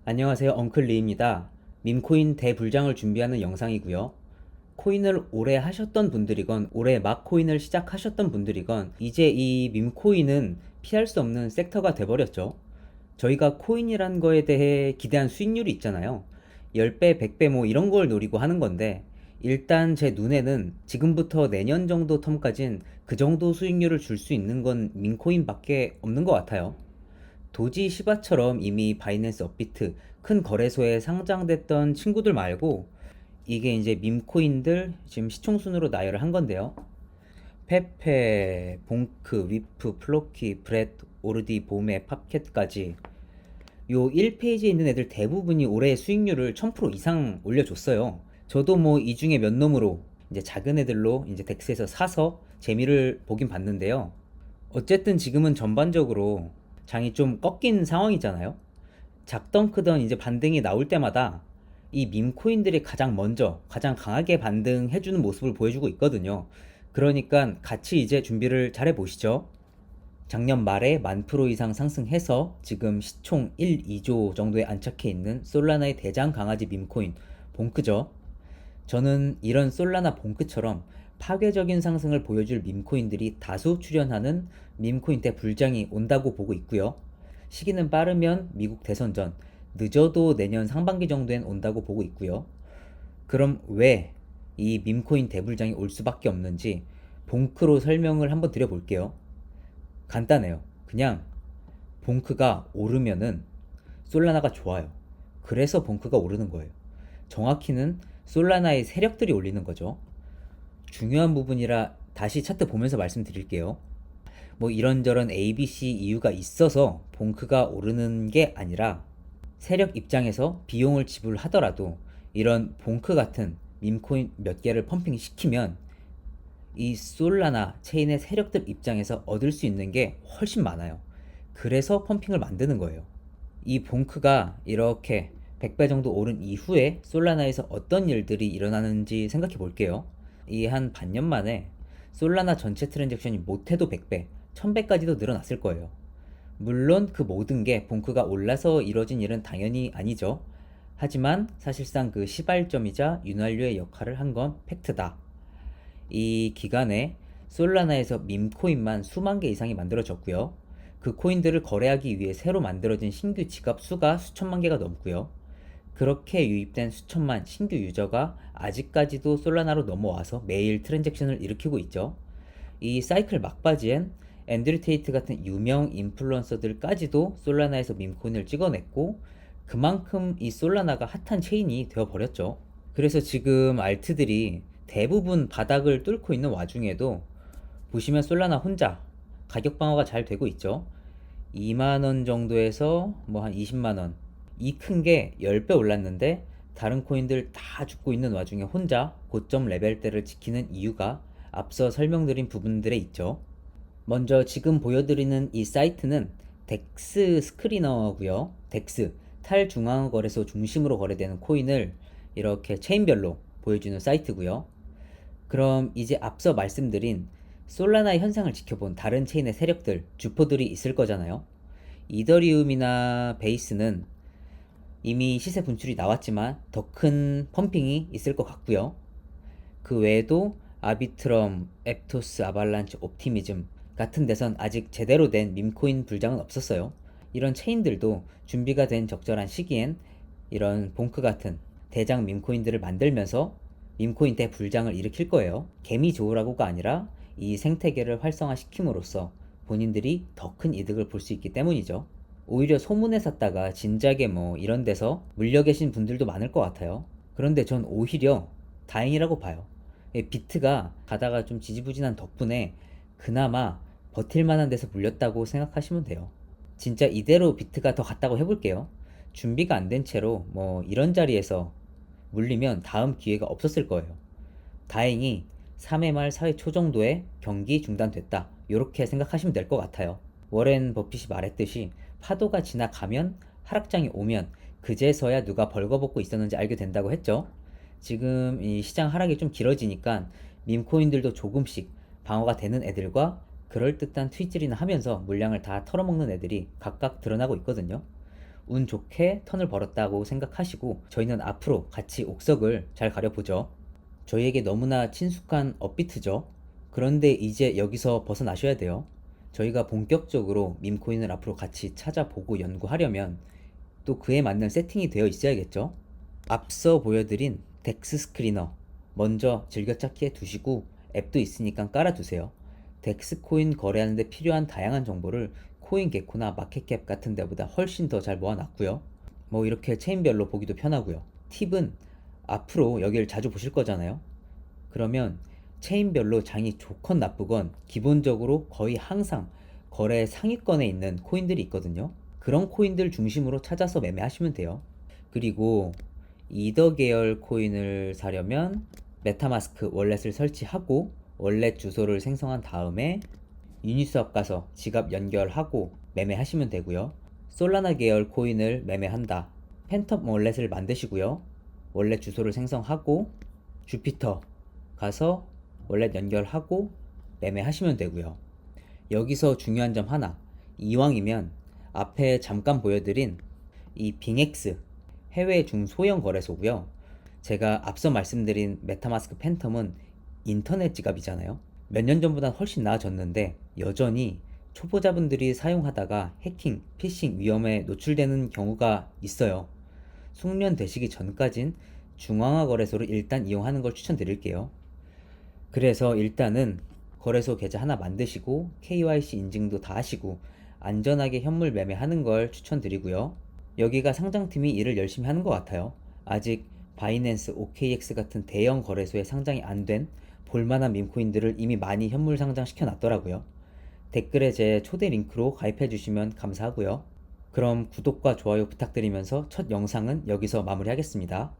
안녕하세요. 엉클리입니다. 밈코인 대불장을 준비하는 영상이고요. 코인을 오래 하셨던 분들이건 올해 막 코인을 시작하셨던 분들이건 이제 이 밈코인은 피할 수 없는 섹터가 돼버렸죠. 저희가 코인이란 거에 대해 기대한 수익률이 있잖아요. 10배, 100배 뭐 이런 걸 노리고 하는 건데 일단 제 눈에는 지금부터 내년 정도 텀까진 그 정도 수익률을 줄 수 있는 건 밈코인밖에 없는 것 같아요. 도지 시바처럼 이미 바이낸스 업비트 큰 거래소에 상장됐던 친구들 말고 이게 이제 밈코인들 지금 시총순으로 나열을 한 건데요. 페페, 봉크, 위프, 플로키, 브렛, 오르디, 보메, 팝캣까지 요 1페이지에 있는 애들 대부분이 올해 수익률을 1000% 이상 올려줬어요. 저도 뭐 이 중에 몇 놈으로 이제 작은 애들로 이제 덱스에서 사서 재미를 보긴 봤는데요. 어쨌든 지금은 전반적으로 장이 좀 꺾인 상황이잖아요. 작던 크던 이제 반등이 나올 때마다 이 밈코인들이 가장 먼저 가장 강하게 반등해주는 모습을 보여주고 있거든요. 그러니까 같이 이제 준비를 잘 해보시죠. 작년 말에 10,000% 이상 상승해서 지금 시총 1, 2조 정도에 안착해 있는 솔라나의 대장 강아지 밈코인 봉크죠. 저는 이런 솔라나 봉크처럼 파괴적인 상승을 보여줄 밈코인들이 다수 출현하는 밈코인 대 불장이 온다고 보고 있고요. 시기는 빠르면 미국 대선 전, 늦어도 내년 상반기 정도엔 온다고 보고 있고요. 그럼 왜 이 밈코인 대불장이 올 수밖에 없는지 봉크로 설명을 한번 드려볼게요. 간단해요. 그냥 봉크가 오르면은 솔라나가 좋아요. 그래서 봉크가 오르는 거예요. 정확히는 솔라나의 세력들이 올리는 거죠. 중요한 부분이라 다시 차트 보면서 말씀드릴게요. 뭐 이런저런 ABC 이유가 있어서 봉크가 오르는 게 아니라 세력 입장에서 비용을 지불하더라도 이런 봉크 같은 밈코인 몇 개를 펌핑 시키면 이 솔라나 체인의 세력들 입장에서 얻을 수 있는 게 훨씬 많아요. 그래서 펌핑을 만드는 거예요. 이 봉크가 이렇게 100배 정도 오른 이후에 솔라나에서 어떤 일들이 일어나는지 생각해 볼게요. 이 한 반년 만에 솔라나 전체 트랜잭션이 못해도 100배, 1000배까지도 늘어났을 거예요. 물론 그 모든 게 봉크가 올라서 이뤄진 일은 당연히 아니죠. 하지만 사실상 그 시발점이자 윤활유의 역할을 한 건 팩트다. 이 기간에 솔라나에서 밈코인만 수만 개 이상이 만들어졌고요. 그 코인들을 거래하기 위해 새로 만들어진 신규 지갑 수가 수천만 개가 넘고요. 그렇게 유입된 수천만 신규 유저가 아직까지도 솔라나로 넘어와서 매일 트랜잭션을 일으키고 있죠. 이 사이클 막바지엔 앤드류 테이트 같은 유명 인플루언서들까지도 솔라나에서 밈코인을 찍어냈고 그만큼 이 솔라나가 핫한 체인이 되어버렸죠. 그래서 지금 알트들이 대부분 바닥을 뚫고 있는 와중에도 보시면 솔라나 혼자 가격 방어가 잘 되고 있죠. 2만원 정도에서 뭐 한 20만원 이 큰 게 10배 올랐는데 다른 코인들 다 죽고 있는 와중에 혼자 고점 레벨대를 지키는 이유가 앞서 설명드린 부분들에 있죠. 먼저 지금 보여드리는 이 사이트는 덱스 스크리너고요. 덱스 탈중앙 거래소 중심으로 거래되는 코인을 이렇게 체인별로 보여주는 사이트고요. 그럼 이제 앞서 말씀드린 솔라나의 현상을 지켜본 다른 체인의 세력들, 주포들이 있을 거잖아요. 이더리움이나 베이스는 이미 시세 분출이 나왔지만 더 큰 펌핑이 있을 것 같고요. 그 외에도 아비트럼, 앱토스, 아발란치, 옵티미즘 같은 데선 아직 제대로 된 밈코인 불장은 없었어요. 이런 체인들도 준비가 된 적절한 시기엔 이런 봉크 같은 대장 밈코인들을 만들면서 밈코인 대불장을 일으킬 거예요. 개미 좋으라고가 아니라 이 생태계를 활성화시킴으로써 본인들이 더 큰 이득을 볼 수 있기 때문이죠. 오히려 소문에 샀다가 진작에 뭐 이런 데서 물려 계신 분들도 많을 것 같아요. 그런데 전 오히려 다행이라고 봐요. 비트가 가다가 좀 지지부진한 덕분에 그나마 버틸만한 데서 물렸다고 생각하시면 돼요. 진짜 이대로 비트가 더 갔다고 해볼게요. 준비가 안 된 채로 뭐 이런 자리에서 물리면 다음 기회가 없었을 거예요. 다행히 3회 말 4회 초 정도에 경기 중단됐다. 이렇게 생각하시면 될 것 같아요. 워렌 버핏이 말했듯이 파도가 지나가면 하락장이 오면 그제서야 누가 벌거벗고 있었는지 알게 된다고 했죠. 지금 이 시장 하락이 좀 길어지니까 밈코인들도 조금씩 방어가 되는 애들과 그럴듯한 트윗질이나 하면서 물량을 다 털어먹는 애들이 각각 드러나고 있거든요. 운 좋게 턴을 벌었다고 생각하시고 저희는 앞으로 같이 옥석을 잘 가려보죠. 저희에게 너무나 친숙한 업비트죠. 그런데 이제 여기서 벗어나셔야 돼요. 저희가 본격적으로 밈코인을 앞으로 같이 찾아보고 연구하려면 또 그에 맞는 세팅이 되어 있어야겠죠. 앞서 보여드린 덱스 스크리너 먼저 즐겨찾기에 두시고 앱도 있으니까 깔아두세요. 덱스 코인 거래하는데 필요한 다양한 정보를 코인게코나 마켓캡 같은 데보다 훨씬 더 잘 모아놨고요. 뭐 이렇게 체인별로 보기도 편하고요. 팁은 앞으로 여기를 자주 보실 거잖아요. 그러면 체인별로 장이 좋건 나쁘건 기본적으로 거의 항상 거래 상위권에 있는 코인들이 있거든요. 그런 코인들 중심으로 찾아서 매매하시면 돼요. 그리고 이더 계열 코인을 사려면 메타마스크 월렛을 설치하고 월렛 주소를 생성한 다음에 유니스왑 가서 지갑 연결하고 매매하시면 되고요. 솔라나 계열 코인을 매매한다. 팬텀 월렛을 만드시고요. 월렛 주소를 생성하고 주피터 가서 월렛 연결하고 매매하시면 되고요. 여기서 중요한 점 하나, 이왕이면 앞에 잠깐 보여드린 이 빙엑스 해외 중소형 거래소고요. 제가 앞서 말씀드린 메타마스크 팬텀은 인터넷 지갑이잖아요. 몇 년 전보다 훨씬 나아졌는데 여전히 초보자분들이 사용하다가 해킹, 피싱 위험에 노출되는 경우가 있어요. 숙련되시기 전까진 중앙화 거래소를 일단 이용하는 걸 추천드릴게요. 그래서 일단은 거래소 계좌 하나 만드시고 KYC 인증도 다 하시고 안전하게 현물 매매하는 걸 추천드리고요. 여기가 상장팀이 일을 열심히 하는 것 같아요. 아직 바이낸스, OKX 같은 대형 거래소에 상장이 안 된 볼만한 밈코인들을 이미 많이 현물 상장시켜 놨더라고요. 댓글에 제 초대 링크로 가입해 주시면 감사하고요. 그럼 구독과 좋아요 부탁드리면서 첫 영상은 여기서 마무리하겠습니다.